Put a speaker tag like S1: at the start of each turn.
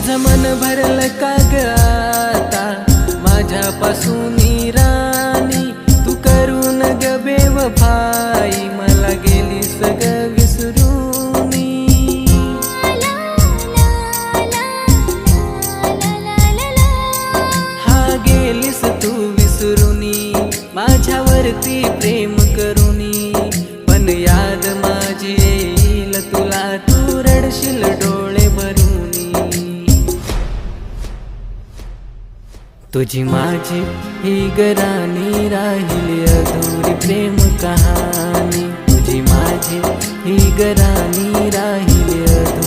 S1: माझं मन भरलं का ग आता माझ्यापासून राणी, तू करून ग बेवफाई मला गेलीस ग विसरूनी. हा गेलीस तू विसरूनी माझ्यावरती प्रेम करूनी, पण याद माझी येईल तुला तू रडशील डोळे भरूनी. तुझी माझी ही गराणी राहिली अधुरी प्रेम कहाणी, तुझी माझी ही गराणी राहिली अधुरी.